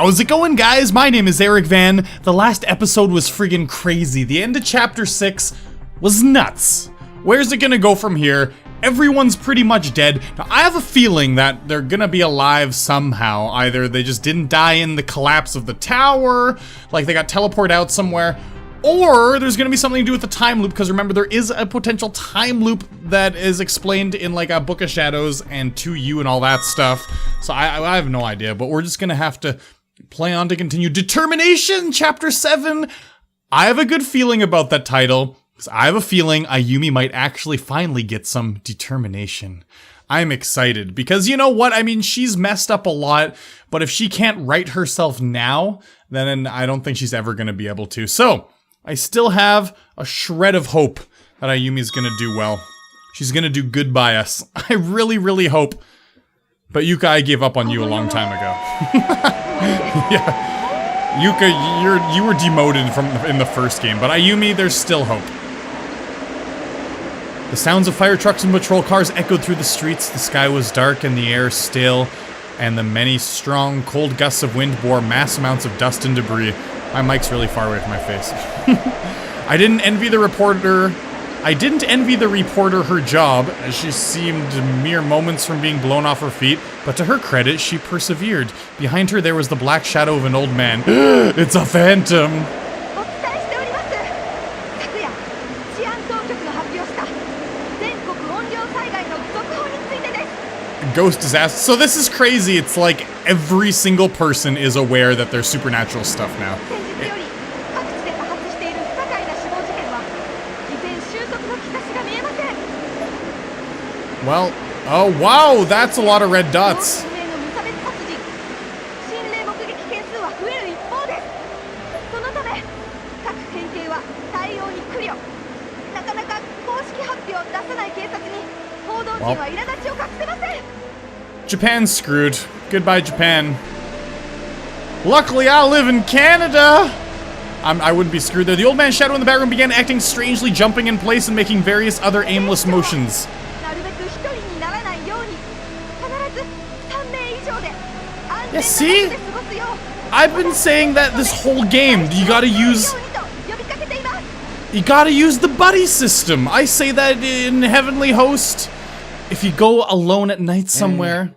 How's it going, guys? My name is Eric Van. The last episode was friggin' crazy. The end of chapter 6 was nuts. Where's it gonna go from here? Everyone's pretty much dead. Now, I have a feeling that they're gonna be alive somehow. Either they just didn't die in the collapse of the tower, like they got teleported out somewhere, or there's gonna be something to do with the time loop, because remember, there is a potential time loop that is explained in like a Book of Shadows and 2U and all that stuff. So I have no idea, but we're just gonna have to play on to continue. Determination, chapter 7. I have a good feeling about that title, because I have a feeling Ayumi might actually finally get some determination. I'm excited, because you know what? I mean, she's messed up a lot, but if she can't right herself now, then I don't think she's ever gonna be able to. So, I still have a shred of hope that Ayumi's gonna do well. She's gonna do good by us. I really, really hope. But Yuka, I gave up on you a long time ago. Yeah. Yuka, you were demoted in the first game, but Ayumi, there's still hope. The sounds of fire trucks and patrol cars echoed through the streets. The sky was dark and the air still, and the many strong, cold gusts of wind bore mass amounts of dust and debris. My mic's really far away from my face. I didn't envy the reporter her job, as she seemed mere moments from being blown off her feet, but to her credit, she persevered. Behind her, there was the black shadow of an old man. It's a phantom! Ghost disaster. So this is crazy. It's like every single person is aware that there's supernatural stuff now. Well, oh wow, that's a lot of red dots. Well, Japan's screwed. Goodbye, Japan. Luckily, I live in Canada. I wouldn't be screwed there. The old man shadow in the background began acting strangely, jumping in place and making various other aimless motions. Yeah, see? I've been saying that this whole game. You gotta use the buddy system. I say that in Heavenly Host. If you go alone at night somewhere.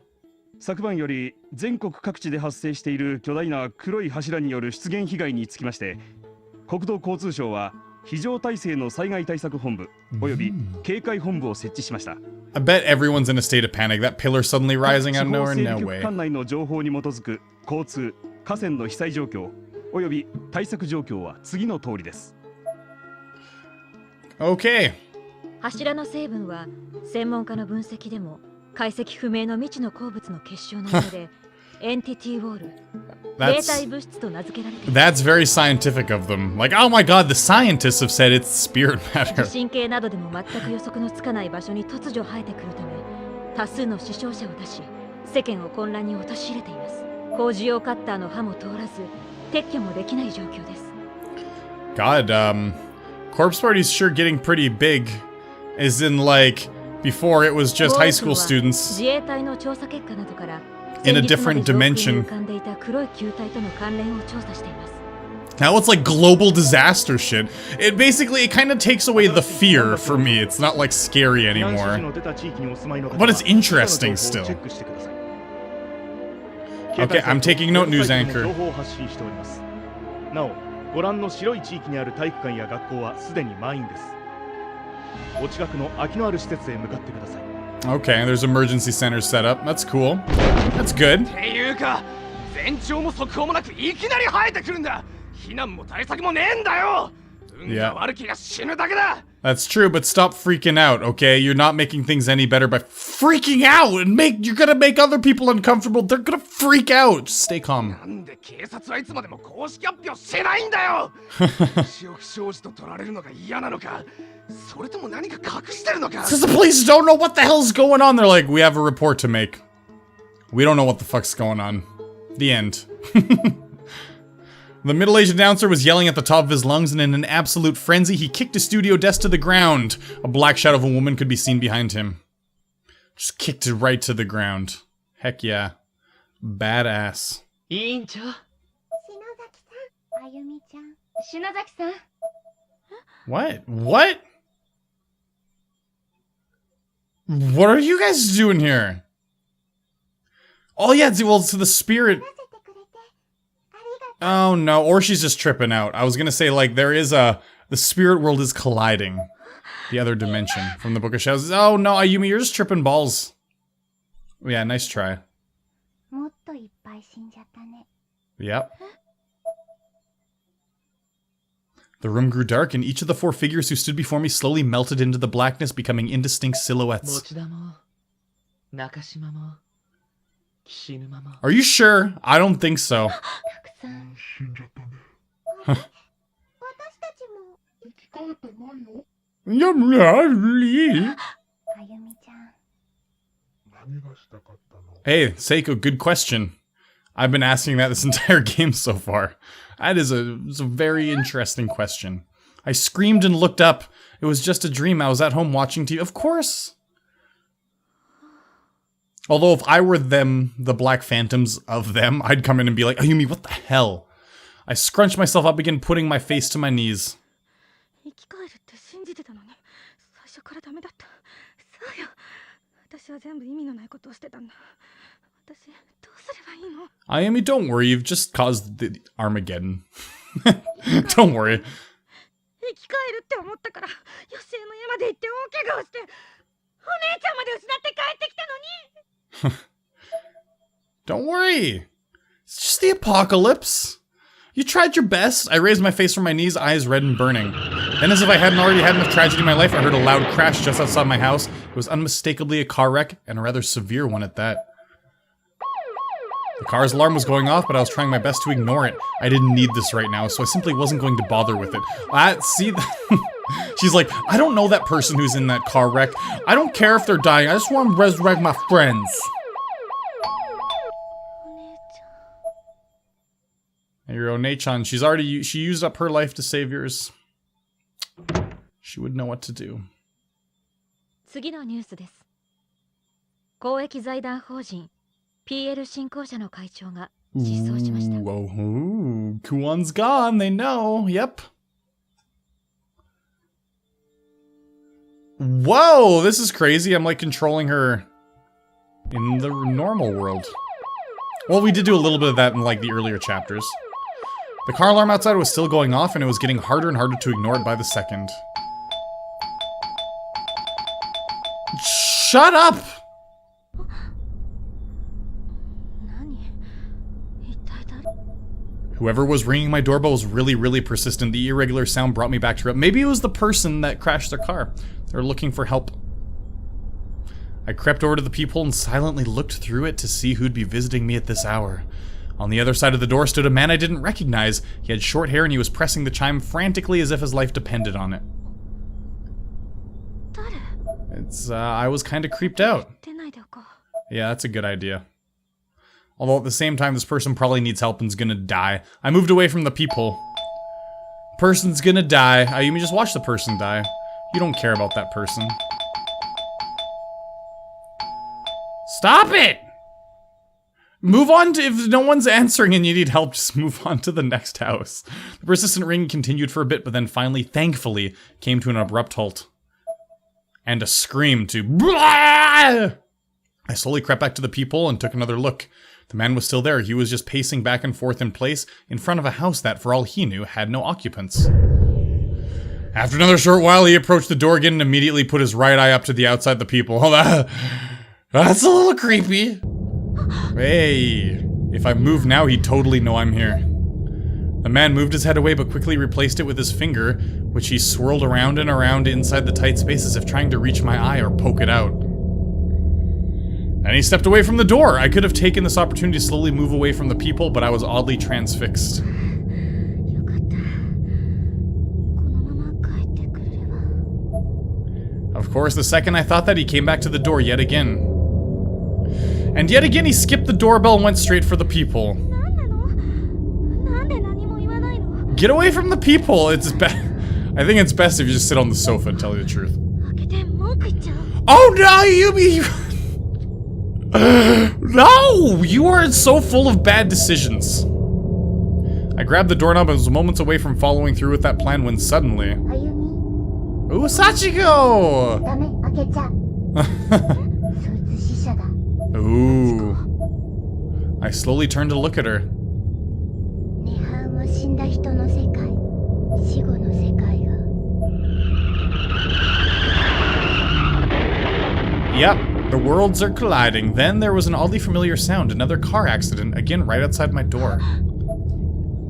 昨晩より全国各地で発生している巨大な黒い柱による出現被害につきまして、国土交通省は非常体制の災害対策本部および警戒本部を設置しました。I bet everyone's in a state of panic. That pillar suddenly rising out of nowhere? No way. 管内の情報に基づく交通、河川の被災状況および対策状況は次の通りです。Okay. 柱の成分は専門家の分析でも解析不明の未知の鉱物の結晶のようでエンティティウォール霊体物質と名付けられている。 That's very scientific of them. Like, oh my god, the scientists have said it's spirit matter. 地震計などでも全く予測のつかない場所に突如生えてくるため多数の死傷者を出し世間を混乱に陥れています。工事用カッターの刃も通らず撤去もできない状況です。 God, Corpse Party's sure getting pretty big. As in, like, before it was just high school students in a different dimension. Now it's like global disaster shit. It basically, it kind of takes away the fear for me. It's not like scary anymore. But it's interesting still. Okay, I'm taking note, news anchor. Okay, there's emergency centers set up. That's cool. That's good. Yeah. That's true, but stop freaking out, okay? You're not making things any better by freaking out and you're gonna make other people uncomfortable. They're gonna freak out. Just stay calm. Since the police don't know what the hell's going on, they're like, we have a report to make. We don't know what the fuck's going on. The end. The middle-aged announcer was yelling at the top of his lungs, and in an absolute frenzy, he kicked his studio desk to the ground. A black shadow of a woman could be seen behind him. Just kicked it right to the ground. Heck yeah. Badass. 委員長、What? What? What are you guys doing here? Oh yeah, well, it's the spirit. Oh no, or she's just tripping out. I was gonna say, like, there is the spirit world is colliding. The other dimension from the Book of Shadows. Oh no, Ayumi, you're just tripping balls. Yeah, nice try. Yep. The room grew dark, and each of the 4 figures who stood before me slowly melted into the blackness, becoming indistinct silhouettes. Are you sure? I don't think so. Hey, Seiko, good question. I've been asking that this entire game so far. That is it's a very interesting question. I screamed and looked up. It was just a dream. I was at home watching TV. Of course. Although if I were them, the black phantoms of them, I'd come in and be like, Ayumi, what the hell? I scrunched myself up again, putting my face to my knees. Ayumi, don't worry, you've just caused the Armageddon. Don't worry. Don't worry. It's just the apocalypse. You tried your best. I raised my face from my knees, eyes red and burning. Then, as if I hadn't already had enough tragedy in my life, I heard a loud crash just outside my house. It was unmistakably a car wreck, and a rather severe one at that. The car's alarm was going off, but I was trying my best to ignore it. I didn't need this right now, so I simply wasn't going to bother with it. See, she's like, I don't know that person who's in that car wreck. I don't care if they're dying. I just want to resurrect my friends. Your Onei-chan, she used up her life to save yours. She would know what to do. 次のニュースです。公益財団法人 PL 振興者の会長が失踪しました。Whoa, Kuon's gone, they know. Yep. Whoa, this is crazy. I'm like controlling her in the normal world. Well, we did do a little bit of that in like the earlier chapters. The car alarm outside was still going off, and it was getting harder and harder to ignore it by the second. Shut up! Whoever was ringing my doorbell was really persistent. The irregular sound brought me back to it. Maybe it was the person that crashed their car. They were looking for help. I crept over to the peephole and silently looked through it to see who'd be visiting me at this hour. On the other side of the door stood a man I didn't recognize. He had short hair and he was pressing the chime frantically as if his life depended on it. I was kind of creeped out. Yeah, that's a good idea. Although at the same time, this person probably needs help and's gonna die. I moved away from the peephole. Person's gonna die. Ayumi, just watch the person die. You don't care about that person. Stop it! Move on to, if no one's answering and you need help, just move on to the next house. The persistent ringing continued for a bit, but then finally, thankfully, came to an abrupt halt. And a scream to Blah! I slowly crept back to the peephole and took another look. The man was still there. He was just pacing back and forth in place in front of a house that, for all he knew, had no occupants. After another short while, he approached the door again and immediately put his right eye up to the outside the peephole. That's a little creepy. Hey, if I move now, he'd totally know I'm here. The man moved his head away but quickly replaced it with his finger, which he swirled around and around inside the tight space as if trying to reach my eye or poke it out. And he stepped away from the door. I could have taken this opportunity to slowly move away from the peephole, but I was oddly transfixed. Of course, the second I thought that, he came back to the door yet again. And yet again, he skipped the doorbell and went straight for the peephole. Get away from the peephole. I think it's best if you just sit on the sofa and tell you the truth. Oh no, Yumi! No! You are so full of bad decisions. I grabbed the doorknob and was moments away from following through with that plan when suddenly... Ooh, Sachiko! Ooh. I slowly turned to look at her. Yep, the worlds are colliding. Then there was an oddly familiar sound, another car accident, again right outside my door.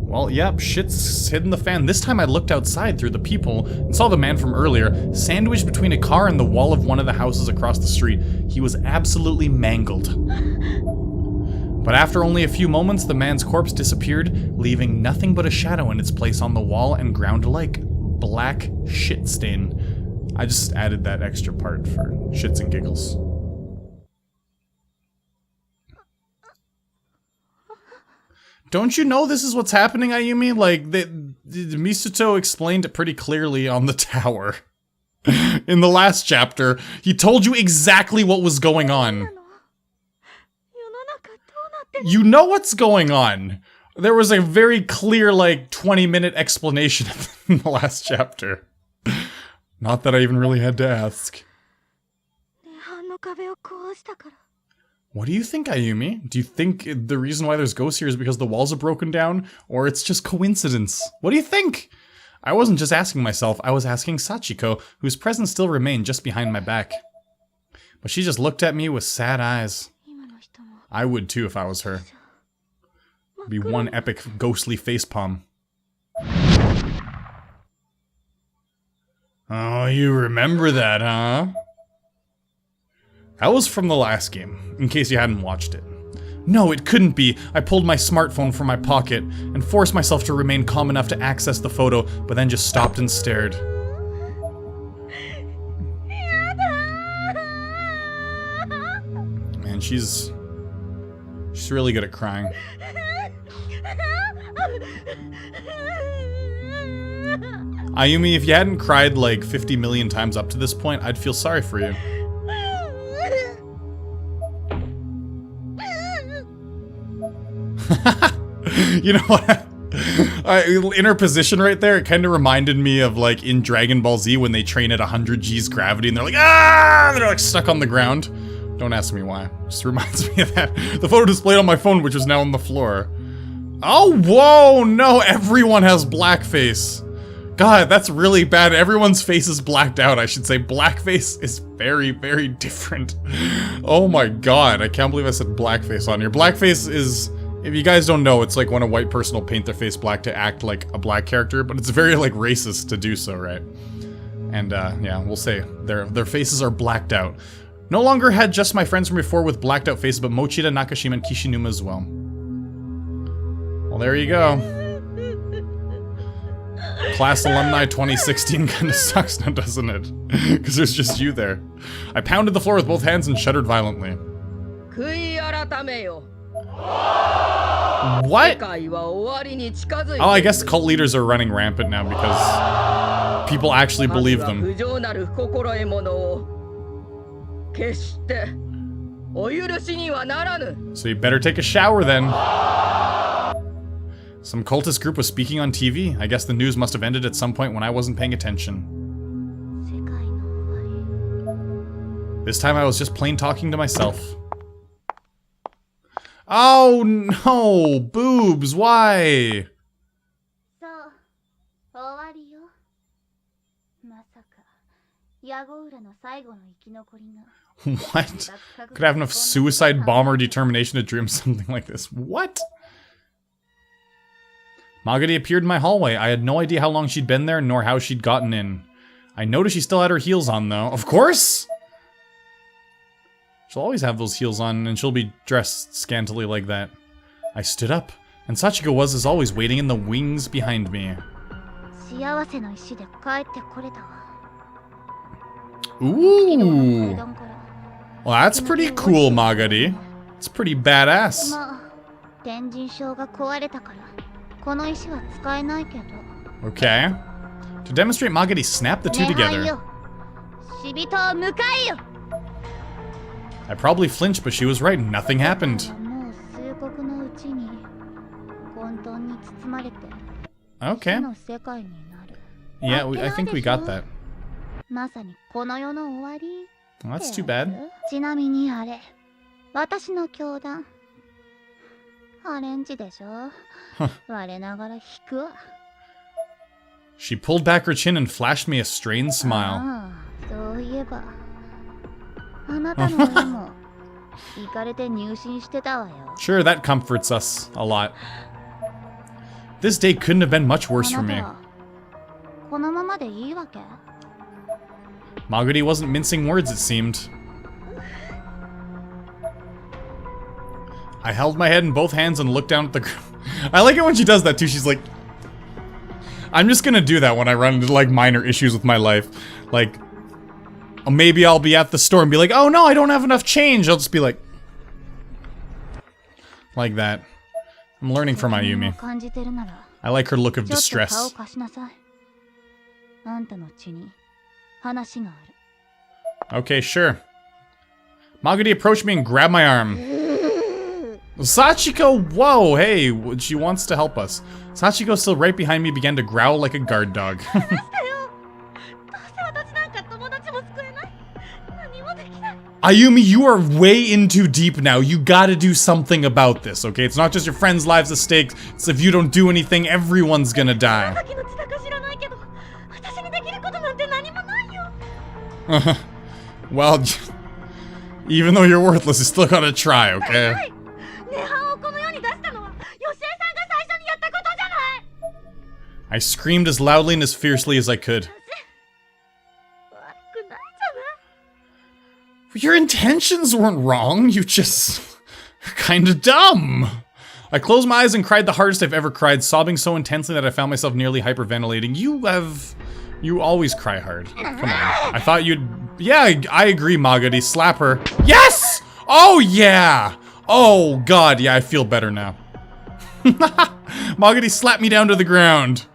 Well, yep, shit's hitting the fan. This time I looked outside through the peephole and saw the man from earlier, sandwiched between a car and the wall of one of the houses across the street. He was absolutely mangled. But after only a few moments, the man's corpse disappeared, leaving nothing but a shadow in its place on the wall and ground alike. Black shit stain. I just added that extra part for shits and giggles. Don't you know this is what's happening, Ayumi? Like, Misuto explained it pretty clearly on the tower. In the last chapter, he told you exactly what was going on. You know what's going on. There was a very clear, like, 20-minute explanation in the last chapter. Not that I even really had to ask. What do you think, Ayumi? Do you think the reason why there's ghosts here is because the walls are broken down? Or it's just coincidence? What do you think? I wasn't just asking myself, I was asking Sachiko, whose presence still remained just behind my back. But she just looked at me with sad eyes. I would too if I was her. It'd be one epic ghostly facepalm. Oh, you remember that, huh? That was from the last game, in case you hadn't watched it. No, it couldn't be. I pulled my smartphone from my pocket and forced myself to remain calm enough to access the photo, but then just stopped and stared. Man, she's really good at crying. Ayumi, if you hadn't cried like 50 million times up to this point, I'd feel sorry for you. You know what? In her position right there, it kind of reminded me of like in Dragon Ball Z when they train at 100 G's gravity and they're like, ah! They're like stuck on the ground. Don't ask me why. It just reminds me of that. The photo displayed on my phone, which is now on the floor. Oh, whoa, no, everyone has blackface. God, that's really bad. Everyone's face is blacked out, I should say. Blackface is very, very different. Oh my god, I can't believe I said blackface on here. Blackface is, if you guys don't know, it's like when a white person will paint their face black to act like a black character, but it's very, like, racist to do so, right? And, yeah, we'll say their faces are blacked out. No longer had just my friends from before with blacked out faces, but Mochida, Nakashima, and Kishinuma as well. Well, there you go. Class alumni 2016 kinda sucks now, doesn't it? Because there's just you there. I pounded the floor with both hands and shuddered violently. What? Oh, I guess cult leaders are running rampant now because people actually believe them. So you better take a shower then. Some cultist group was speaking on TV. I guess the news must have ended at some point when I wasn't paying attention. This time I was just plain talking to myself. Oh no! Boobs, why? What? Could have enough suicide bomber determination to dream something like this. What? Magari appeared in my hallway. I had no idea how long she'd been there, nor how she'd gotten in. I noticed she still had her heels on, though. Of course! She'll always have those heels on, and she'll be dressed scantily like that. I stood up, and Sachiko was, as always, waiting in the wings behind me. Ooh! Well, that's pretty cool, Magari. It's pretty badass. Okay. To demonstrate, Magari snapped the two together. I probably flinched, but she was right. Nothing happened. Okay. Yeah, I think we got that. Well, that's too bad. She pulled back her chin and flashed me a strained smile. Sure, that comforts us a lot. This day couldn't have been much worse for me. Maguri wasn't mincing words, it seemed. I held my head in both hands and looked down at the ground. I like it when she does that too. She's like, I'm just gonna do that when I run into like minor issues with my life. Like, maybe I'll be at the store and be like, oh no, I don't have enough change. I'll just be like that. I'm learning from Ayumi. I like her look of distress. Okay, sure. Maguri approached me and grabbed my arm. Sachiko, whoa, hey, she wants to help us. Sachiko, still right behind me, began to growl like a guard dog. Ayumi, you are way in too deep now. You gotta do something about this, okay? It's not just your friends' lives at stake. It's if you don't do anything, everyone's gonna die. Well, even though you're worthless, you still gotta try, okay? I screamed as loudly and as fiercely as I could. Your intentions weren't wrong, you just are kinda dumb. I closed my eyes and cried the hardest I've ever cried, sobbing so intensely that I found myself nearly hyperventilating. You always cry hard. Come on. I thought you'd... Yeah, I agree, Maguri. Slap her. Yes! Oh, yeah! Oh, God, yeah, I feel better now. Maguri slapped me down to the ground.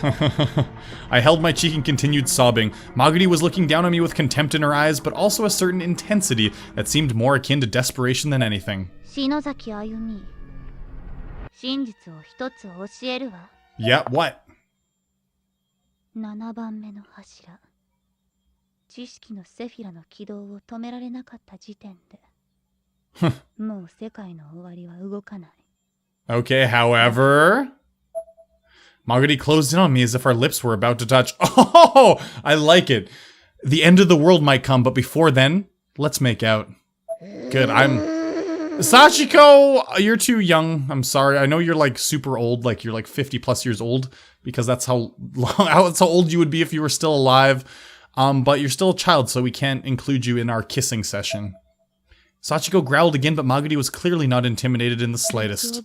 I held my cheek and continued sobbing. Maguri was looking down on me with contempt in her eyes, but also a certain intensity that seemed more akin to desperation than anything. Yeah, what? Okay, however... Maguri closed in on me as if our lips were about to touch. Oh, I like it. The end of the world might come, but before then, let's make out. Good, Sachiko, you're too young. I'm sorry. I know you're like super old, like you're like 50 plus years old, because that's how old you would be if you were still alive. But you're still a child, so we can't include you in our kissing session. Sachiko growled again, but Maguri was clearly not intimidated in the slightest.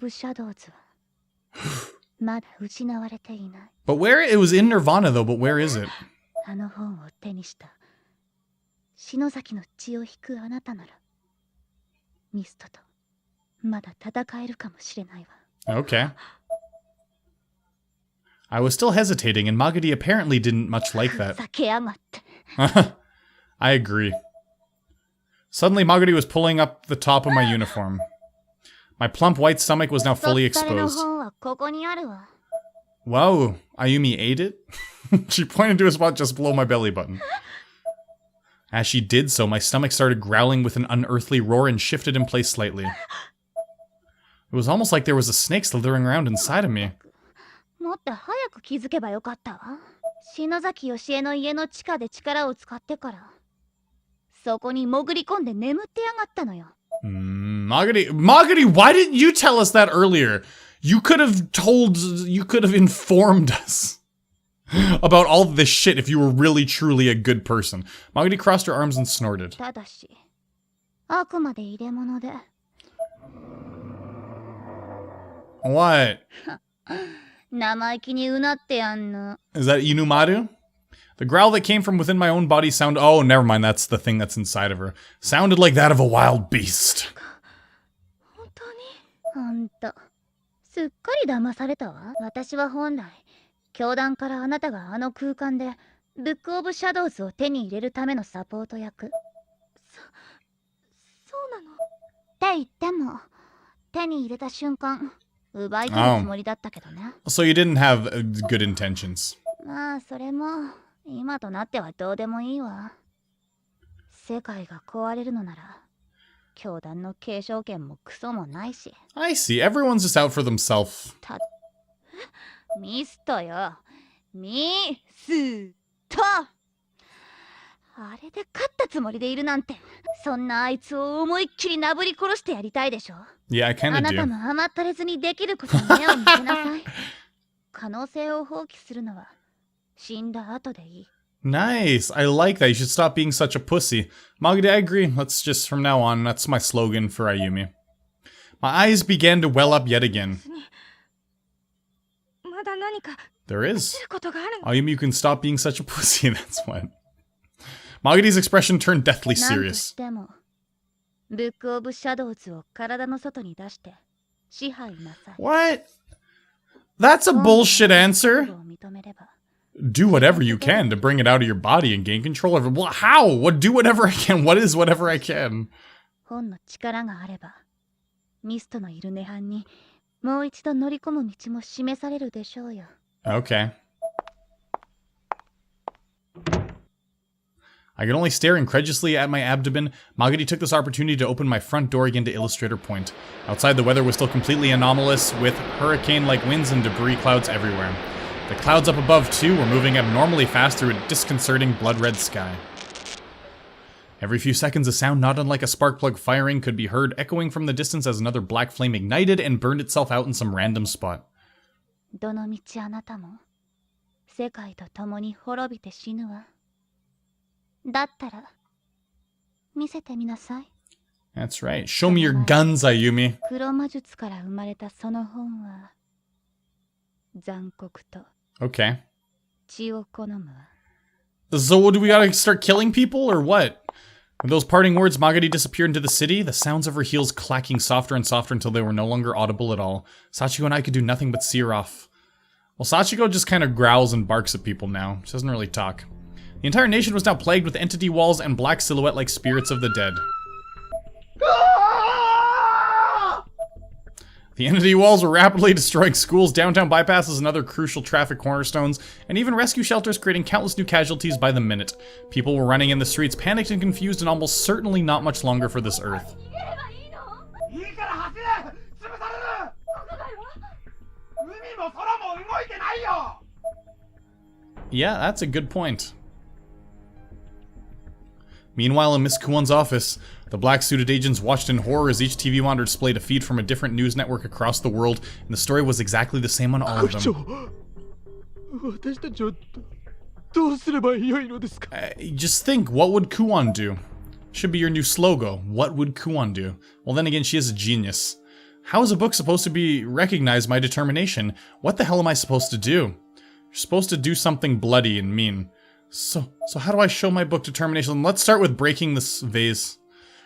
But where? It was in Nirvana though, but where is it? Okay. I was still hesitating, and Maguri apparently didn't much like that. I agree. Suddenly, Maguri was pulling up the top of my uniform. My plump white stomach was now fully exposed. Whoa, Ayumi ate it? She pointed to a spot just below my belly button. As she did so, my stomach started growling with an unearthly roar and shifted in place slightly. It was almost like there was a snake slithering around inside of me. Maguri, why didn't you tell us that earlier? You could have informed us about all this shit if you were really truly a good person. Maguri crossed her arms and snorted. What? Is that Inumaru? The growl that came from within my own body sounded— oh, never mind, that's the thing that's inside of her. Sounded like that of a wild beast. ブックオブシャドウズを手に入れるためのサポート役。そうなの。って言っても、手に入れた瞬間、奪い取るつもりだったけどね。So you didn't have good intentions. まあ、それも、今となってはどうでもいいわ。世界が壊れるのなら、教団の継承権もクソもないし。I see. Everyone's just out for themselves. ミストよ。ミスト。あれで勝ったつもりでいるなんて、そんなあいつを思いっきりなぶり殺してやりたいでしょ。Yeah, I kind あ of なた do. も甘ったれずにできることに目を向けなさい。可能性を放棄するのは死んだ後でいい。Nice. I like that. You should stop being such a pussy. Magadi, I agree. Let's just, from now on, that's my slogan for Ayumi. My eyes began to well up yet again. まだ何か There で is. きることがあるの。 Ayumi, you can stop being such a pussy. That's what. Magadi's expression turned deathly なんと serious. しても、ブックオブシャドウズを体の外に出して支配なさい。 What? That's a bullshit answer. を認めれば Do whatever you can to bring it out of your body and gain control of it. Well, how? What? Do whatever I can. What is whatever I can? 本の力があれば、ミストのいる涅槃にもう一度乗り込む道も示されるでしょうよ。Okay. I could only stare incredulously at my abdomen. Magadi took this opportunity to open my front door again to Illustrator Point. Outside, the weather was still completely anomalous, with hurricane-like winds and debris clouds everywhere. The clouds up above, too, were moving abnormally fast through a disconcerting blood-red sky. Every few seconds, a sound not unlike a spark plug firing could be heard echoing from the distance as another black flame ignited and burned itself out in some random spot. どのみちあなたも世界と共に滅びて死ぬわ。だったら見せてみなさい。 That's right. Show me your guns, Ayumi. 黒魔術から生まれたその本は残酷と Okay. 血を好むわ。 So do we gotta start killing people, or what? With those parting words, Magadi disappeared into the city, the sounds of her heels clacking softer and softer until they were no longer audible at all. Sachiko and I could do nothing but see her off. Well, Sachiko just kind of growls and barks at people now. She doesn't really talk. The entire nation was now plagued with entity walls and black silhouette-like spirits of the dead. The entity walls were rapidly destroying schools, downtown bypasses, and other crucial traffic cornerstones, and even rescue shelters, creating countless new casualties by the minute. People were running in the streets, panicked and confused, and almost certainly not much longer for this earth. Yeah, that's a good point. Meanwhile, in Miss Kuon's office, the black-suited agents watched in horror as each TV monitor displayed a feed from a different news network across the world, and the story was exactly the same on all of them. Just think, what would Kuon do? Should be your new slogan. What would Kuon do? Well, then again, she is a genius. How is a book supposed to recognize my determination? What the hell am I supposed to do? You're supposed to do something bloody and mean. So how do I show my book determination? Let's start with breaking this vase.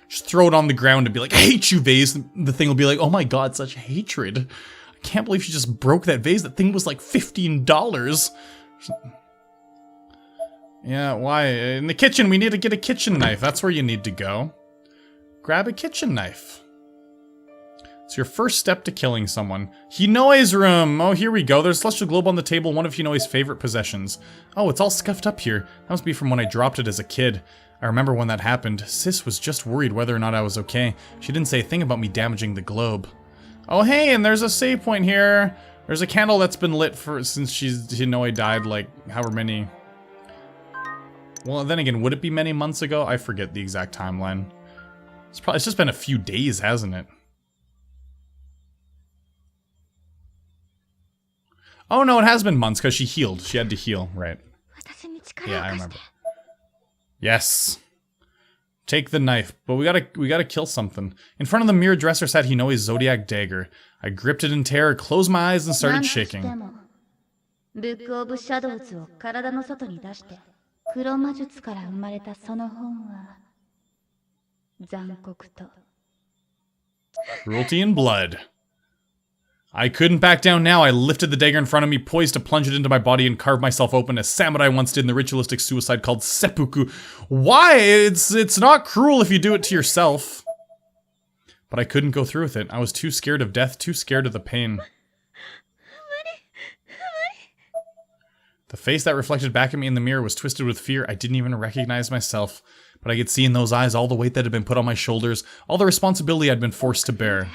Just throw it on the ground and be like, I hate you, vase. The thing will be like, oh my god, such hatred. I can't believe she just broke that vase. That thing was like $15. Yeah, why? In the kitchen, we need to get a kitchen knife. That's where you need to go. Grab a kitchen knife. It's your first step to killing someone. Hinoe's room! Oh, here we go. There's a celestial globe on the table, one of Hinoe's favorite possessions. Oh, it's all scuffed up here. That must be from when I dropped it as a kid. I remember when that happened. Sis was just worried whether or not I was okay. She didn't say a thing about me damaging the globe. Oh, hey, and there's a save point here. There's a candle that's been lit since Hinoe died, like, however many... Well, then again, would it be many months ago? I forget the exact timeline. It's just been a few days, hasn't it? Oh no, it has been months because she healed. She had to heal, right? Yeah, I remember. Yes. Take the knife, but we gotta kill something. In front of the mirror dresser sat Hinoe's zodiac dagger. I gripped it in terror, closed my eyes, and started shaking. ブックオブシャドウズを体の外に出して黒魔術から生まれたその本は残酷と Cruelty and blood. I couldn't back down now. I lifted the dagger in front of me, poised to plunge it into my body and carve myself open as samurai once did in the ritualistic suicide called seppuku. Why? It's not cruel if you do it to yourself. But I couldn't go through with it. I was too scared of death, too scared of the pain. The face that reflected back at me in the mirror was twisted with fear. I didn't even recognize myself. But I could see in those eyes all the weight that had been put on my shoulders, all the responsibility I'd been forced to bear.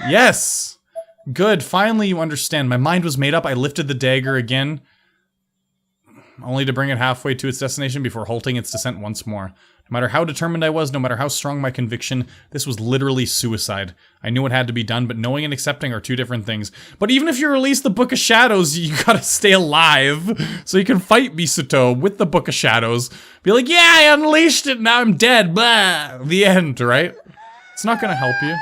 Yes! Good, finally you understand. My mind was made up. I lifted the dagger again, only to bring it halfway to its destination before halting its descent once more. No matter how determined I was, no matter how strong my conviction, this was literally suicide. I knew it had to be done, but knowing and accepting are two different things. But even if you release the Book of Shadows, you gotta stay alive, so you can fight Misuto with the Book of Shadows. Be like, yeah, I unleashed it, now I'm dead, blah! The end, right? It's not gonna help you.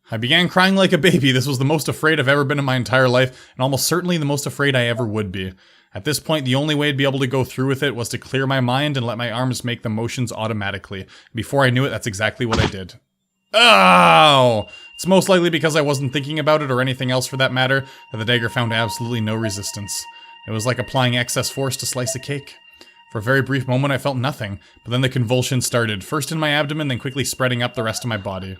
I began crying like a baby. This was the most afraid I've ever been in my entire life, and almost certainly the most afraid I ever would be. At this point, the only way I'd be able to go through with it was to clear my mind and let my arms make the motions automatically. Before I knew it, that's exactly what I did. Oh! It's most likely because I wasn't thinking about it or anything else for that matter, that the dagger found absolutely no resistance. It was like applying excess force to slice a cake. For a very brief moment, I felt nothing, but then the convulsion started, first in my abdomen, then quickly spreading up the rest of my body.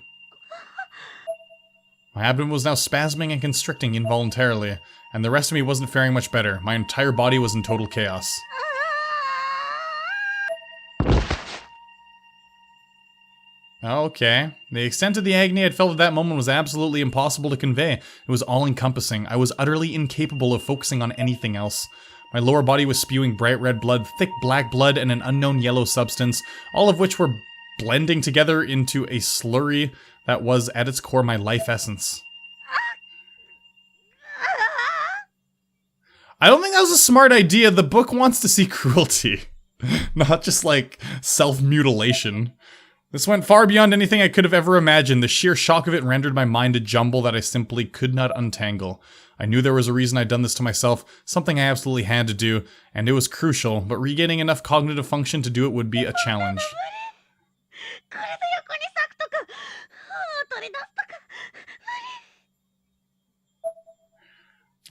My abdomen was now spasming and constricting involuntarily, and the rest of me wasn't faring much better. My entire body was in total chaos. Okay. The extent of the agony I'd felt at that moment was absolutely impossible to convey. It was all-encompassing. I was utterly incapable of focusing on anything else. My lower body was spewing bright red blood, thick black blood, and an unknown yellow substance, all of which were blending together into a slurry that was, at its core, my life essence. I don't think that was a smart idea. The book wants to see cruelty, not just, like, self-mutilation. This went far beyond anything I could have ever imagined. The sheer shock of it rendered my mind a jumble that I simply could not untangle. I knew there was a reason I'd done this to myself, something I absolutely had to do, and it was crucial, but regaining enough cognitive function to do it would be a challenge.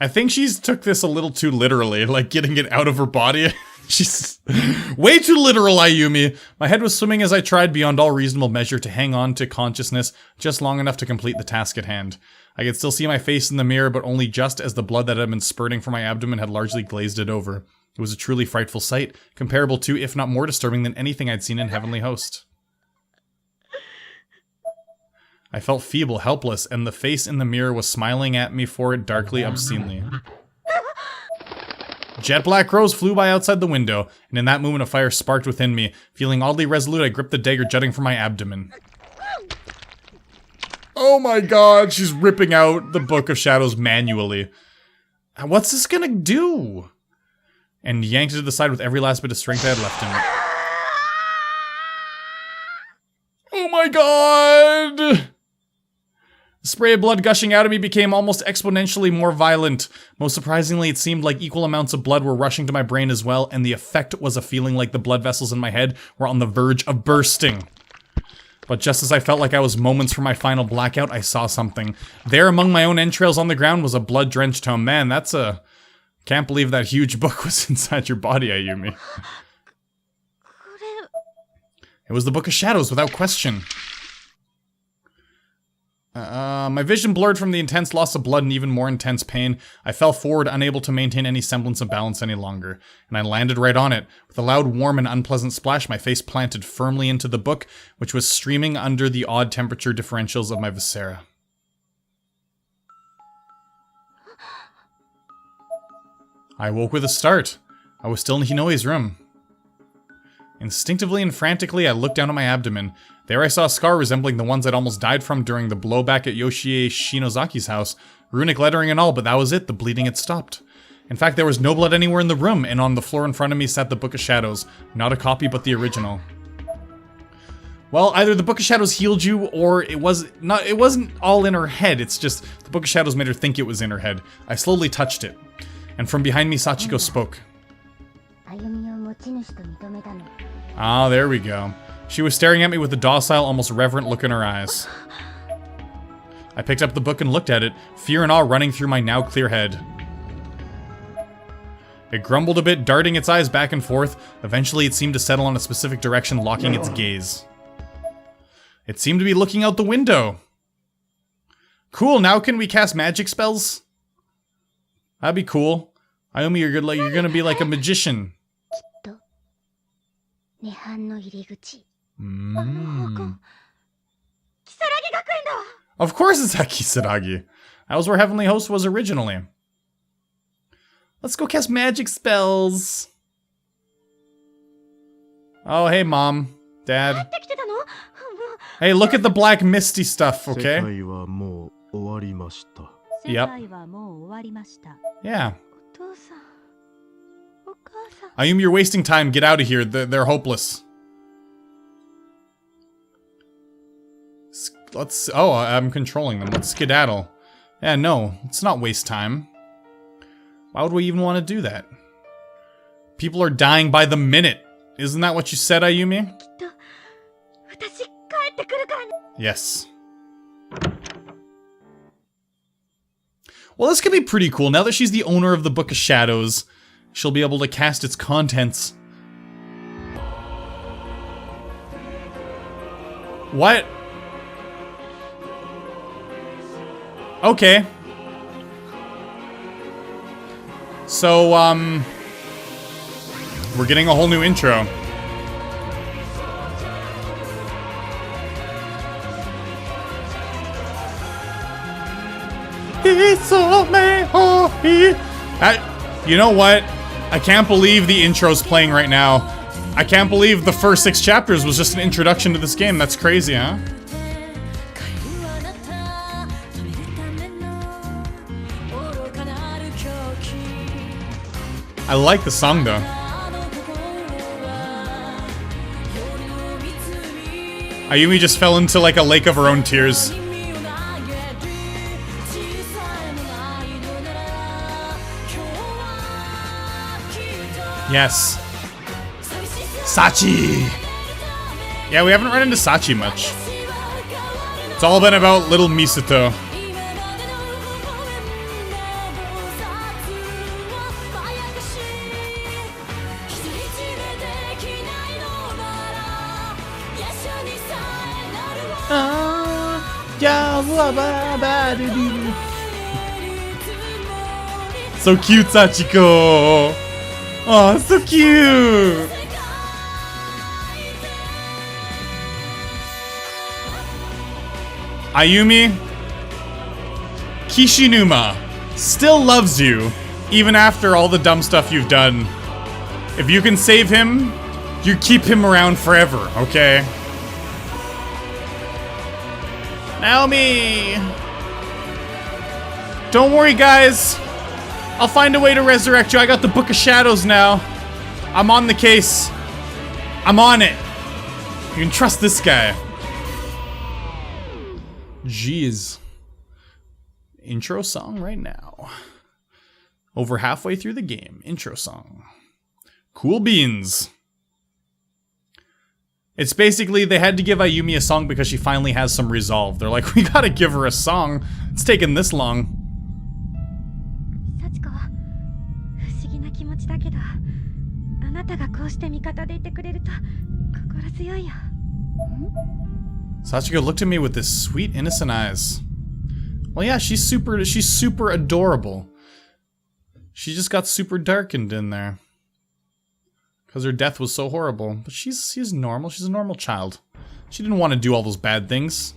I think she's took this a little too literally, like getting it out of her body. She's way too literal, Ayumi. My head was swimming as I tried beyond all reasonable measure to hang on to consciousness just long enough to complete the task at hand. I could still see my face in the mirror, but only just as the blood that had been spurting from my abdomen had largely glazed it over. It was a truly frightful sight, comparable to, if not more disturbing than anything I'd seen in Heavenly Host. I felt feeble, helpless, and the face in the mirror was smiling at me for it darkly, obscenely. Jet black crows flew by outside the window, and in that moment a fire sparked within me. Feeling oddly resolute, I gripped the dagger jutting from my abdomen. Oh my god, she's ripping out the Book of Shadows manually. What's this gonna do? And yanked it to the side with every last bit of strength I had left in it. Oh my god! The spray of blood gushing out of me became almost exponentially more violent. Most surprisingly, it seemed like equal amounts of blood were rushing to my brain as well, and the effect was a feeling like the blood vessels in my head were on the verge of bursting. But just as I felt like I was moments from my final blackout, I saw something. There among my own entrails on the ground was a blood-drenched tome. Man, that's a... Can't believe that huge book was inside your body, Ayumi. It was the Book of Shadows, without question. My vision blurred from the intense loss of blood and even more intense pain. I fell forward, unable to maintain any semblance of balance any longer, and I landed right on it. With a loud, warm, and unpleasant splash, my face planted firmly into the book, which was streaming under the odd temperature differentials of my viscera. I woke with a start. I was still in Hinoi's room. Instinctively and frantically, I looked down at my abdomen. There I saw a scar resembling the ones I'd almost died from during the blowback at Yoshie Shinozaki's house. Runic lettering and all, but that was it. The bleeding had stopped. In fact, there was no blood anywhere in the room, and on the floor in front of me sat the Book of Shadows. Not a copy, but the original. Well, either the Book of Shadows healed you, or it wasn't all in her head. It's just the Book of Shadows made her think it was in her head. I slowly touched it. And from behind me, Sachiko spoke. 歩みを持ち主と認めたの。 Ah, there we go. She was staring at me with a docile, almost reverent look in her eyes. I picked up the book and looked at it, fear and awe running through my now clear head. It grumbled a bit, darting its eyes back and forth. Eventually, it seemed to settle on a specific direction, locking its gaze. It seemed to be looking out the window. Cool, now can we cast magic spells? That'd be cool. Ayumi, you're gonna be like a magician. 涅槃の入り口。 Of course it's at Kisaragi. That was where Heavenly Host was originally. Let's go cast magic spells. Oh, hey, Mom. Dad. Hey, look at the black misty stuff, okay? Yep. Yeah. Ayumi, you're wasting time. Get out of here. They're hopeless. Let's... Oh, I'm controlling them. Let's skedaddle. Yeah, no. Let's not waste time. Why would we even want to do that? People are dying by the minute. Isn't that what you said, Ayumi? Yes. Well, this could be pretty cool. Now that she's the owner of the Book of Shadows, she'll be able to cast its contents. What? Okay. So, we're getting a whole new intro. You know what? I can't believe the intro's playing right now. I can't believe the first 6 chapters was just an introduction to this game. That's crazy, huh? I like the song though. Ayumi just fell into like a lake of her own tears. Yes. Sachi! Yeah, we haven't run into Sachi much. It's all been about little Misato. So cute, Sachiko! Oh, so cute! Ayumi, Kishinuma still loves you, even after all the dumb stuff you've done. If you can save him, you keep him around forever, okay? Naomi! Don't worry, guys. I'll find a way to resurrect you. I got the Book of Shadows now. I'm on the case. I'm on it. You can trust this guy. Jeez. Intro song right now. Over halfway through the game. Intro song. Cool beans. It's basically they had to give Ayumi a song because she finally has some resolve. They're like, we gotta give her a song. It's taken this long. Sachiko looked at me with his sweet, innocent eyes. Well, yeah, she's super adorable. She just got super darkened in there. Because her death was so horrible. But she's normal. She's a normal child. She didn't want to do all those bad things.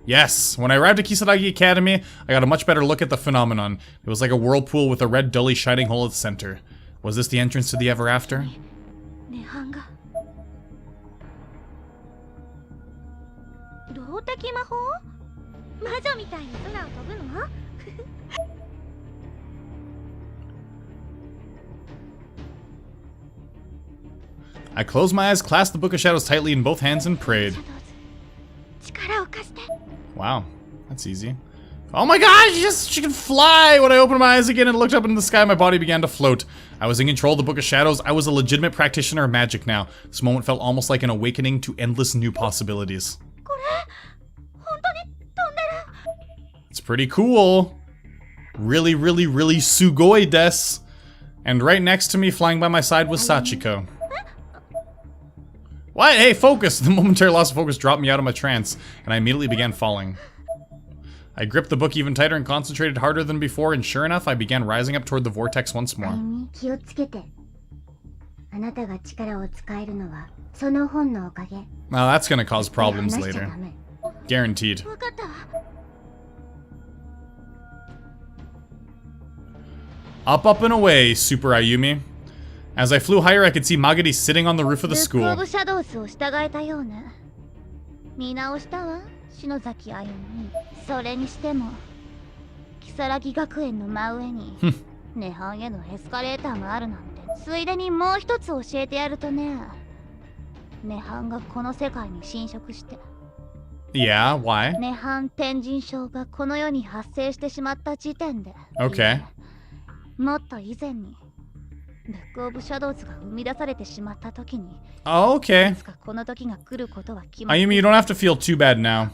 Yes, when I arrived at Kisaragi Academy, I got a much better look at the phenomenon. It was like a whirlpool with a red, dully shining hole at the center. Was this the entrance to the ever after? I closed my eyes, clasped the Book of Shadows tightly in both hands, and prayed. Wow, that's easy. Oh my god, she can fly! When I opened my eyes again and looked up into the sky, my body began to float. I was in control of the Book of Shadows. I was a legitimate practitioner of magic now. This moment felt almost like an awakening to endless new possibilities. It's pretty cool. Really, really, really sugoi desu. And right next to me, flying by my side, was Sachiko. What? Hey, focus! The momentary loss of focus dropped me out of my trance, and I immediately began falling. I gripped the book even tighter and concentrated harder than before, and sure enough, I began rising up toward the vortex once more. Now that's gonna cause problems later. Guaranteed. Up, up, and away, Super Ayumi. As I flew higher, I could see Magari sitting on the roof of the school. Yeah, why? Okay. もっと以前にブックオブシャドウズが生み出されてしまった時に Oh, okay. いつかこの時が来ることは決ま Ayumi, you don't have to feel too bad now.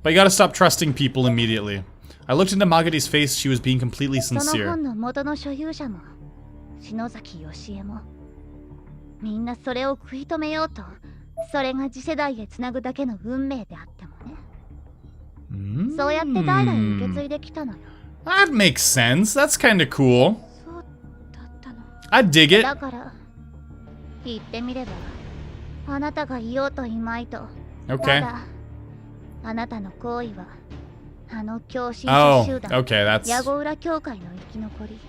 But you gotta stop trusting people immediately. I looked into Magari's face. She was being completely その sincere. 本の元の所有者も篠崎義恵もみんなそれを食い止めようとそれが次世代へつなぐだけの運命であってもね、そうやって代々受け継いできたのよ。 That makes sense. That's kinda cool. そうだったの。 I dig it. だから言ってみればあなたがいようといまいと Okay. ただあなたの行為はあの狂信 Oh, 者集団 okay, ヤゴウラ教会の生き残り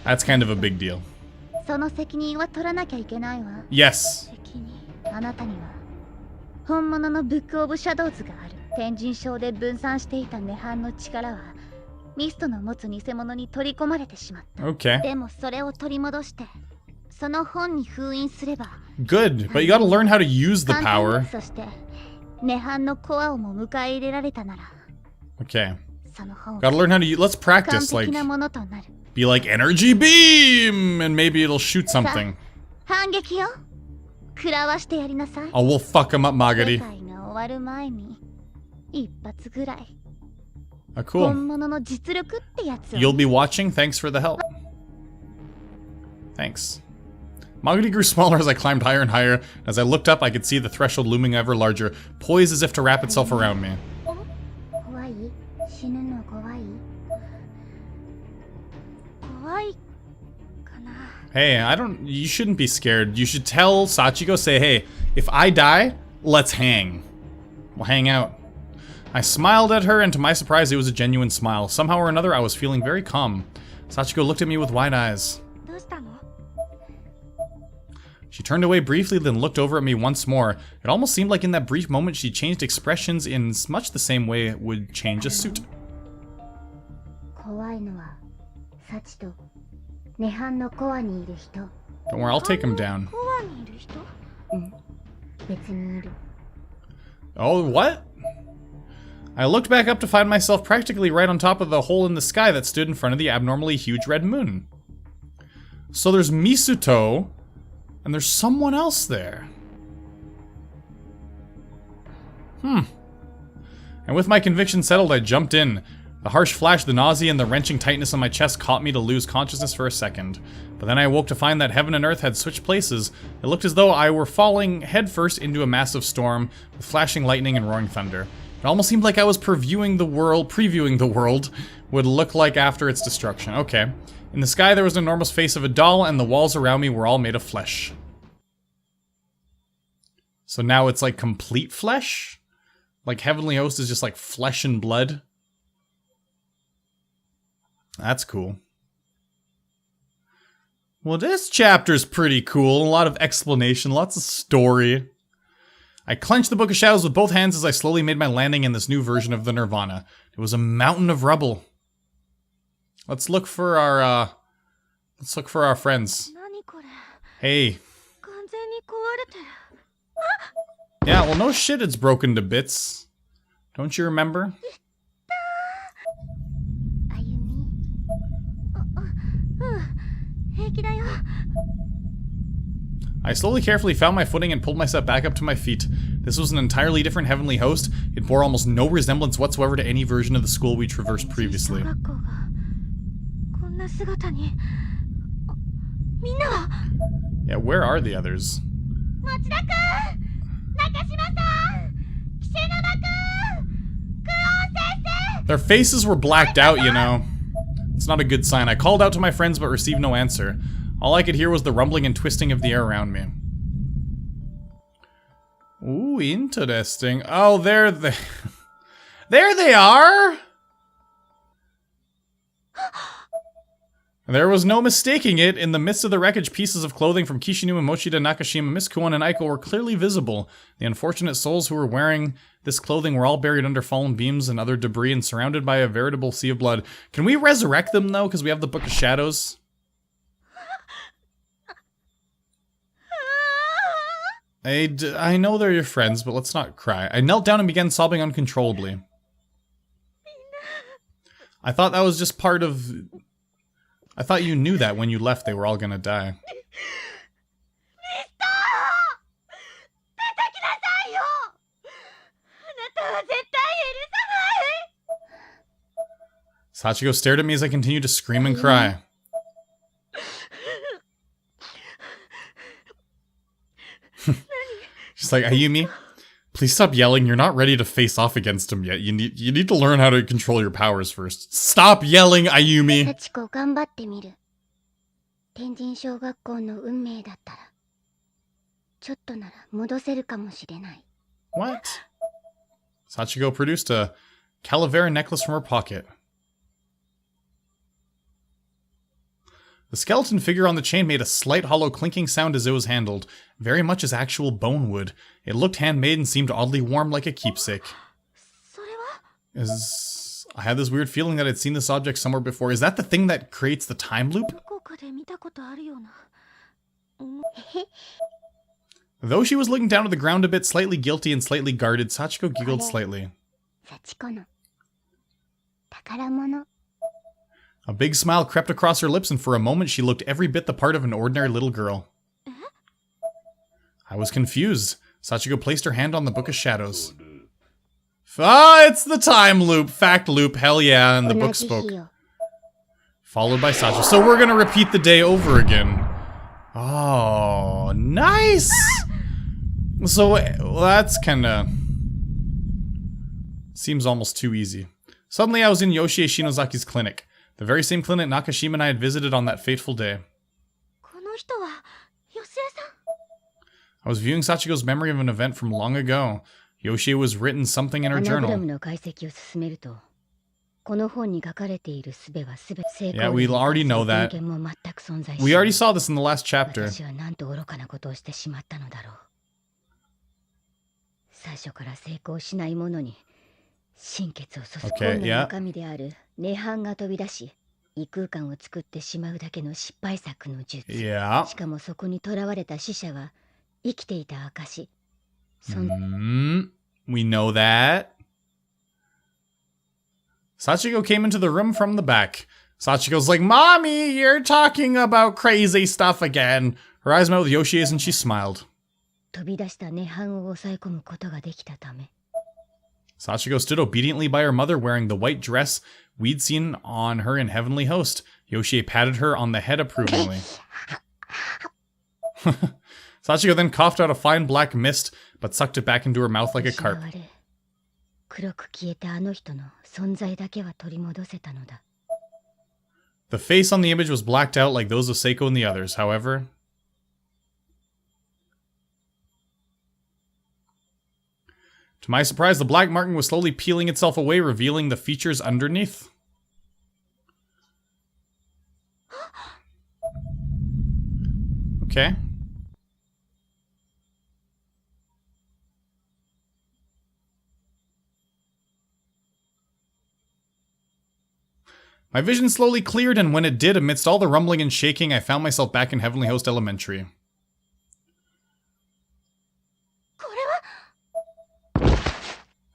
that's kind of a big deal. その責任は取らなきゃいけないわ。 Yes. 責任あなたには本物のブックオブシャドウズがある。天神症で分散していた涅槃の力はミストの持つ偽物に取り込まれてしまった。 Okay. でもそれを取り戻してその本に封印すれば Good, but you gotta learn how to use the 簡単 power. にそして涅槃のコアをも迎え入れられたなら Okay. その本 Gotta learn how to use. Let's 完 practice. 璧 Like, なものとなる。 be like energy beam, and maybe it'll shoot something. 反撃よ。食らわしてやりなさい。 Oh, we'll fuck him up, 世 Magari. 界が終わる前に一発ぐらい Cool. 本物の実力ってやつを You'll be watching. Thanks for the help. Thanks. Magari grew smaller as I climbed higher and higher. As I looked up, I could see the threshold looming ever larger, poised as if to wrap itself around me. 怖い？死ぬの怖い？怖いかな。 Hey, you shouldn't be scared. You should tell Sachiko, say, hey, if I die, let's hang. We'll hang out. I smiled at her, and to my surprise, it was a genuine smile. Somehow or another, I was feeling very calm. Sachiko looked at me with wide eyes. どうしたの？ She turned away briefly, then looked over at me once more. It almost seemed like in that brief moment she changed expressions in much the same way it would change a suit. 怖いのはサチと涅槃のコアにいる人。 Don't worry, I'll take him down. コアにいる人？うん。別にいる。 Oh, what? I looked back up to find myself practically right on top of the hole in the sky that stood in front of the abnormally huge red moon. So there's Misuto, and there's someone else there. And with my conviction settled, I jumped in. The harsh flash, the nausea, and the wrenching tightness in my chest caught me to lose consciousness for a second. But then I awoke to find that heaven and earth had switched places. It looked as though I were falling headfirst into a massive storm with flashing lightning and roaring thunder. It almost seemed like I was previewing the world would look like after its destruction. Okay. In the sky there was an enormous face of a doll, and the walls around me were all made of flesh. So now it's like complete flesh? Like Heavenly Host is just like flesh and blood? That's cool. Well, this chapter's pretty cool. A lot of explanation, lots of story. I clenched the Book of Shadows with both hands as I slowly made my landing in this new version of the Nirvana. It was a mountain of rubble. Let's look for our friends. 何これ？ Hey. 完全に壊れてる。 Yeah, well, no shit, it's broken to bits. Don't you remember? I slowly, carefully found my footing and pulled myself back up to my feet. This was an entirely different heavenly host. It bore almost no resemblance whatsoever to any version of the school we traversed previously. Yeah, where are the others? Their faces were blacked out, you know. It's not a good sign. I called out to my friends but received no answer. All I could hear was the rumbling and twisting of the air around me. Ooh, interesting. Oh, there they... there they are! There was no mistaking it. In the midst of the wreckage, pieces of clothing from Kishinuma, Mochida, Nakashima, Miss Kuon, and Aiko were clearly visible. The unfortunate souls who were wearing this clothing were all buried under fallen beams and other debris and surrounded by a veritable sea of blood. Can we resurrect them, though, because we have the Book of Shadows? I know they're your friends, but let's not cry. I knelt down and began sobbing uncontrollably. I thought that was just part of... I thought you knew that when you left they were all gonna die. Sachiko stared at me as I continued to scream and cry. She's like, Ayumi, please stop yelling. You're not ready to face off against him yet. You need to learn how to control your powers first. Stop yelling, Ayumi. Sachiko, 頑張ってみる。天神小学校の運命だったら、ちょっとなら戻せるかもしれない。 What? Sachiko produced a calavera necklace from her pocket. The skeleton figure on the chain made a slight hollow clinking sound as it was handled, very much as actual bone would. It looked handmade and seemed oddly warm like a keepsake. I had this weird feeling that I'd seen this object somewhere before. Is that the thing that creates the time loop? Though she was looking down at the ground a bit, slightly guilty and slightly guarded, Sachiko giggled slightly. A big smile crept across her lips, and for a moment she looked every bit the part of an ordinary little girl. I was confused. Sachiko placed her hand on the Book of Shadows. Ah, it's the time loop. Fact loop, hell yeah, and the book spoke. Followed by Sachiko. So we're gonna repeat the day over again. Oh, nice! So, well, that's kinda... seems almost too easy. Suddenly I was in Yoshie Shinozaki's clinic. The very same clinic Nakashima and I had visited on that fateful day. I was viewing Sachiko's memory of an event from long ago. Yoshie was written something in her journal. Yeah, we already know that. We already saw this in the last chapter. Okay, yeah. Yeah. We know that. Sachiko came into the room from the back. Sachiko's like, Mommy, you're talking about crazy stuff again. Her eyes met with Yoshie's and she smiled. Sachiko stood obediently by her mother wearing the white dress we'd seen on her in Heavenly Host. Yoshie patted her on the head approvingly. Sachiko then coughed out a fine black mist, but sucked it back into her mouth like a carp. The face on the image was blacked out like those of Seiko and the others, however. To my surprise, the black marking was slowly peeling itself away, revealing the features underneath. Okay. My vision slowly cleared, and when it did, amidst all the rumbling and shaking, I found myself back in Heavenly Host Elementary.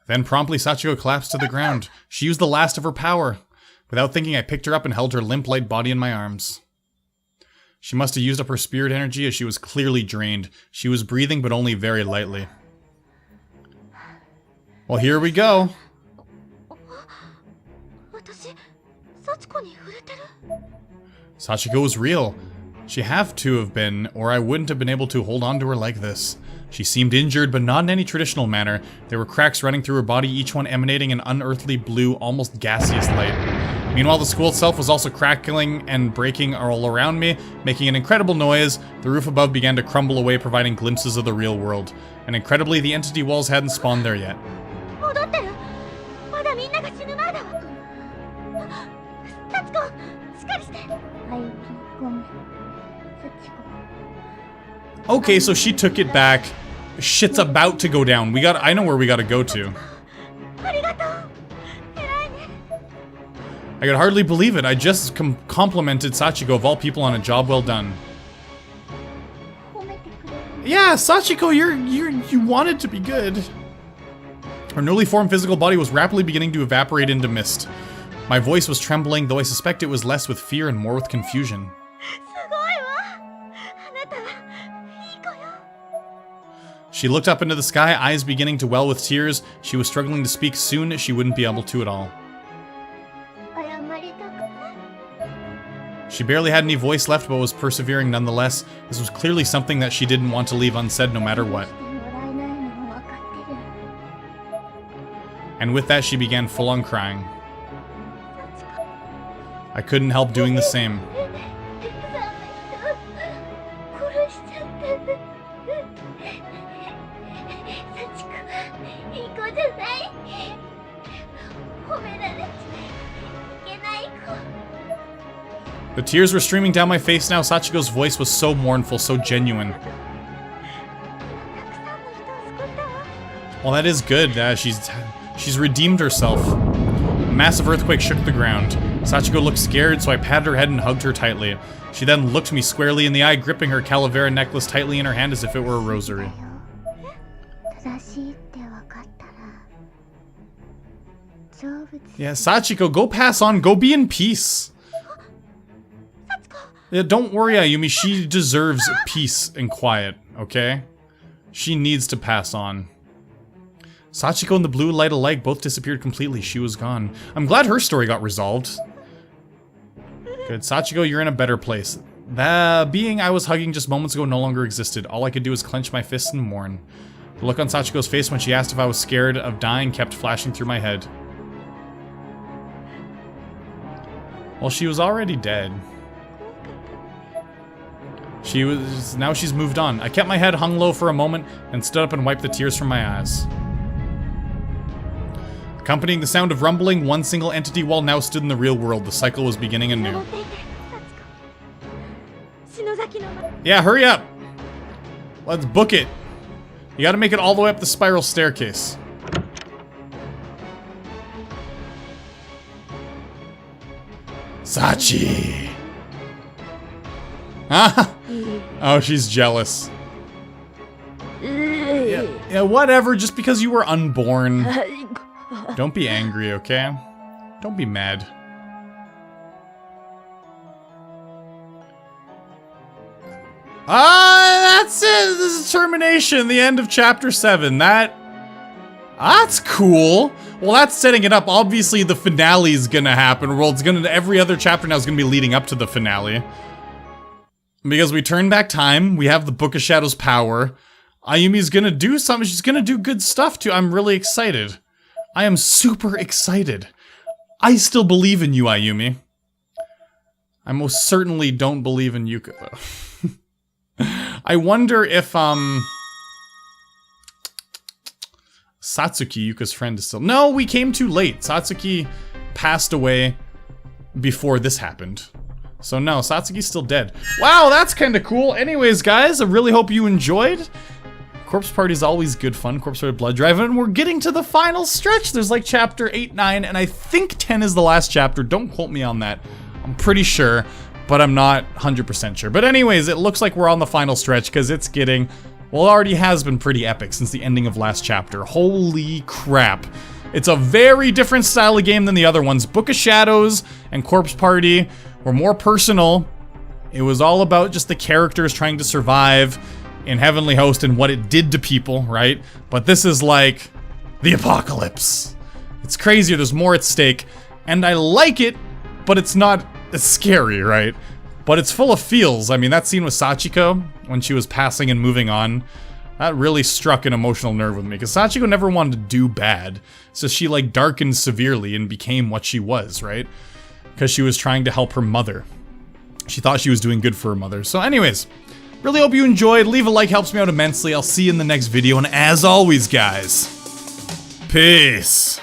Then promptly Sachiko collapsed to the ground. She used the last of her power. Without thinking, I picked her up and held her limp light body in my arms. She must have used up her spirit energy as she was clearly drained. She was breathing, but only very lightly. Well, here we go. 私、幸子に触れてる Sachiko was real. She have to have been, or I wouldn't have been able to hold on to her like this. She seemed injured, but not in any traditional manner. There were cracks running through her body, each one emanating an unearthly blue, almost gaseous light. Meanwhile, the school itself was also crackling and breaking all around me, making an incredible noise. The roof above began to crumble away, providing glimpses of the real world. And incredibly, the entity walls hadn't spawned there yet. 戻ってるまだみんなが死ぬ前だわ幸子しっかりしてあゆみごめん幸子 Okay, so she took it back. Shit's about to go down. I know where we gotta go to. ありがとう偉いね I could hardly believe it. I just complimented Sachiko of all people on a job well done. 褒めてくれる Yeah, Sachiko, you wanted to be good. Her newly formed physical body was rapidly beginning to evaporate into mist. My voice was trembling, though I suspect it was less with fear and more with confusion. すごいわあなたはいい子よ She looked up into the sky, eyes beginning to well with tears. She was struggling to speak. Soon she wouldn't be able to at all. 謝りたくない She barely had any voice left, but was persevering nonetheless. This was clearly something that she didn't want to leave unsaid no matter what. してもらえないのは分かってる And with that, she began full-on crying. I couldn't help doing the same. 殺しちゃった幸子いい子じゃない褒められちゃいけない子 The tears were streaming down my face now. Sachiko's voice was so mournful, so genuine. たくさんの人を救ったわ Well, that is good. She's redeemed herself. A massive earthquake shook the ground. Sachiko looked scared, so I patted her head and hugged her tightly. She then looked me squarely in the eye, gripping her calavera necklace tightly in her hand as if it were a rosary. 正しいって分かったら成仏 Yeah, Sachiko, go pass on. Go be in peace. Yeah, don't worry, Ayumi. She deserves peace and quiet, okay? She needs to pass on. Sachiko and the blue light alike both disappeared completely. She was gone. I'm glad her story got resolved. Good. Sachiko, you're in a better place. The being I was hugging just moments ago no longer existed. All I could do was clench my fists and mourn. The look on Sachiko's face when she asked if I was scared of dying kept flashing through my head. Well, she was already dead. Now she's moved on. I kept my head hung low for a moment and stood up and wiped the tears from my eyes. Accompanying the sound of rumbling, one single entity wall now stood in the real world. The cycle was beginning anew. 登っていて幸子篠崎の前 Yeah, hurry up! Let's book it. You gotta make it all the way up the spiral staircase. Sachi! Ah! Oh, she's jealous. Yeah, whatever, just because you were unborn. Don't be angry, okay? Don't be mad. That's it! This is termination, the end of chapter 7. That's cool. Well, that's setting it up. Obviously, the finale is gonna happen. Well, every other chapter now is gonna be leading up to the finale. Because we turn back time, we have the Book of Shadows power. Ayumi's gonna do something, she's gonna do good stuff too. I'm really excited. I am super excited. I still believe in you, Ayumi. I most certainly don't believe in Yuka, though. I wonder if, Satsuki, Yuka's friend, is still... No, we came too late. Satsuki passed away before this happened. So no, Satsuki's still dead. Wow, that's kind of cool. Anyways, guys, I really hope you enjoyed. Corpse Party is always good fun. Corpse Party Blood Drive, and we're getting to the final stretch. There's like chapter 8, 9, and I think 10 is the last chapter. Don't quote me on that. I'm pretty sure, but I'm not 100% sure. But anyways, it looks like we're on the final stretch because it's getting, well, it already has been pretty epic since the ending of last chapter. Holy crap. It's a very different style of game than the other ones. Book of Shadows and Corpse Party were more personal It was all about just the characters trying to survive in Heavenly Host and what it did to people, right? But this is like the apocalypse. It's crazier, there's more at stake, and I like it, but it's not as scary, right? But it's full of feels. I mean, that scene with Sachiko, when she was passing and moving on, that really struck an emotional nerve with me, because Sachiko never wanted to do bad. So she like darkened severely and became what she was, right? Because she was trying to help her mother. She thought she was doing good for her mother. So anyways, really hope you enjoyed. Leave a like, helps me out immensely. I'll see you in the next video, and as always, guys, peace.